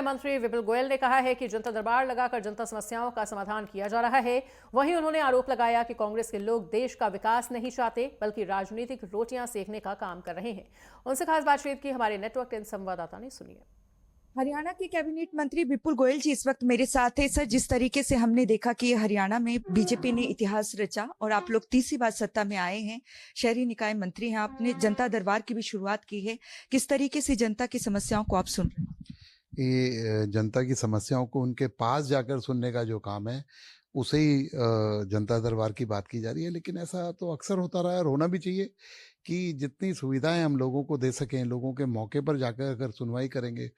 निकाय मंत्री विपुल गोयल ने कहा है कि जनता दरबार लगाकर जनता समस्याओं का समाधान किया जा रहा है। वहीं उन्होंने आरोप लगाया कि कांग्रेस के लोग देश का विकास नहीं चाहते बल्कि राजनीतिक रोटियां सेकने का काम कर रहे हैं। उनसे खास बातचीत की हमारे नेटवर्क 10 संवाददाता ने सुनिए। हरियाणा के कैबिनेट मंत्री विपुल गोयल जी इस वक्त मेरे साथ है। सर, जिस तरीके से हमने देखा कि हरियाणा में बीजेपी ने इतिहास रचा और आप लोग तीसरी बार सत्ता में आए हैं, शहरी निकाय मंत्री हैं, आपने जनता दरबार की भी शुरुआत की है। किस तरीके से जनता की समस्याओं को आप सुन रहे हैं? ये जनता की समस्याओं को उनके पास जाकर सुनने का जो काम है उसे ही जनता दरबार की बात की जा रही है। लेकिन ऐसा तो अक्सर होता रहा है और होना भी चाहिए कि जितनी सुविधाएं हम लोगों को दे सकें, लोगों के मौके पर जाकर अगर सुनवाई करेंगे,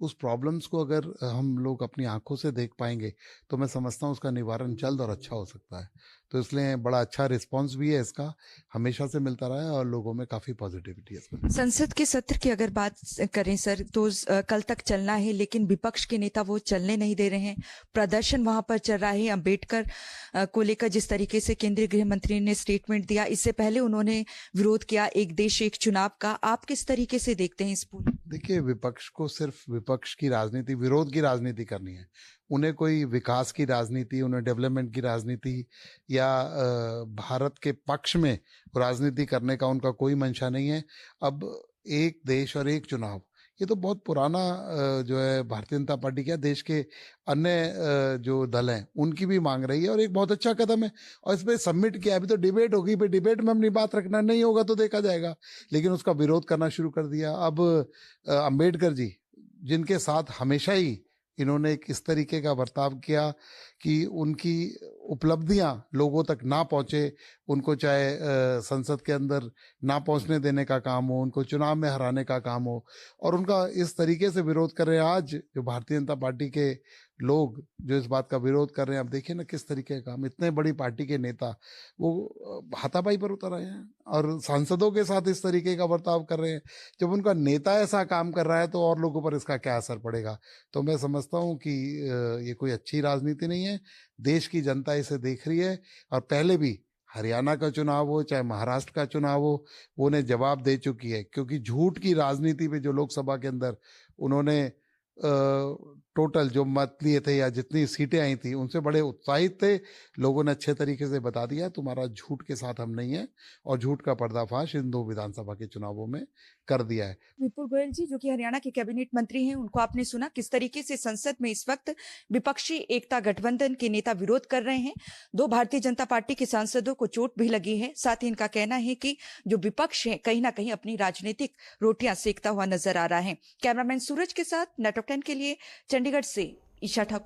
उस प्रॉब्लम्स को अगर हम लोग अपनी आंखों से देख पाएंगे तो मैं समझता हूँ उसका निवारण जल्द और अच्छा हो सकता है। तो इसलिए बड़ा अच्छा रिस्पांस भी है इसका, हमेशा से मिलता रहा है और लोगों में काफ़ी पॉजिटिविटी है इसमें। संसद के सत्र की अगर बात करें सर, तो कल तक चलना है, लेकिन विपक्ष के नेता वो चलने नहीं दे रहे हैं। प्रदर्शन वहां पर चल रहा है। अंबेडकर को लेकर जिस तरीके से केंद्रीय गृह मंत्री ने स्टेटमेंट दिया, इससे पहले उन्होंने विरोध किया एक देश एक चुनाव का। आप किस तरीके से देखते हैं इस पूरी? देखिए, विपक्ष को सिर्फ विपक्ष की राजनीति, विरोध की राजनीति करनी है। उन्हें कोई विकास की राजनीति, उन्हें डेवलपमेंट की राजनीति या भारत के पक्ष में राजनीति करने का उनका कोई मंशा नहीं है। अब एक देश और एक चुनाव, ये तो बहुत पुराना जो है भारतीय जनता पार्टी का, देश के अन्य जो दल हैं उनकी भी मांग रही है और एक बहुत अच्छा कदम है। और इस पर सबमिट किया, अभी तो डिबेट होगी, पे डिबेट में अपनी बात रखना, नहीं होगा तो देखा जाएगा। लेकिन उसका विरोध करना शुरू कर दिया। अब अंबेडकर जी, जिनके साथ हमेशा ही इन्होंने एक इस तरीके का बर्ताव किया कि उनकी उपलब्धियां लोगों तक ना पहुंचे, उनको चाहे संसद के अंदर ना पहुंचने देने का काम हो, उनको चुनाव में हराने का काम हो, और उनका इस तरीके से विरोध कर रहे हैं। आज जो भारतीय जनता पार्टी के लोग जो इस बात का विरोध कर रहे हैं, अब देखिए ना किस तरीके का काम, इतने बड़ी पार्टी के नेता वो हाथापाई पर उतर आए हैं और सांसदों के साथ इस तरीके का बर्ताव कर रहे हैं। जब उनका नेता ऐसा काम कर रहा है तो और लोगों पर इसका क्या असर पड़ेगा? तो मैं समझता हूँ कि ये कोई अच्छी राजनीति नहीं है। देश की जनता इसे देख रही है और पहले भी हरियाणा का चुनाव हो चाहे महाराष्ट्र का चुनाव हो, वो उन्हें जवाब दे चुकी है। क्योंकि झूठ की राजनीति पे जो लोकसभा के अंदर उन्होंने टोटल जो मत लिए थे या जितनी सीटें आई थी उनसे बड़े उत्साहित थे। लोगों ने अच्छे तरीके से बता दिया तुम्हारा झूठ के साथ हम नहीं है, और झूठ का पर्दाफाश इन 2 विधानसभा के चुनावों में कर दिया है। विपुल गोयल जी, जो कि हरियाणा के कैबिनेट मंत्री हैं, उनको आपने सुना किस तरीके से संसद में इस वक्त विपक्षी एकता गठबंधन के नेता विरोध कर रहे हैं। 2 भारतीय जनता पार्टी के सांसदों को चोट भी लगी है। साथ ही इनका कहना है कि जो विपक्ष है कहीं ना कहीं अपनी राजनीतिक रोटियां सेकता हुआ नजर आ रहा है। कैमरामैन सूरज के साथ नेटवर्क 10 के लिए चंडीगढ़ से ईशा ठाकुर।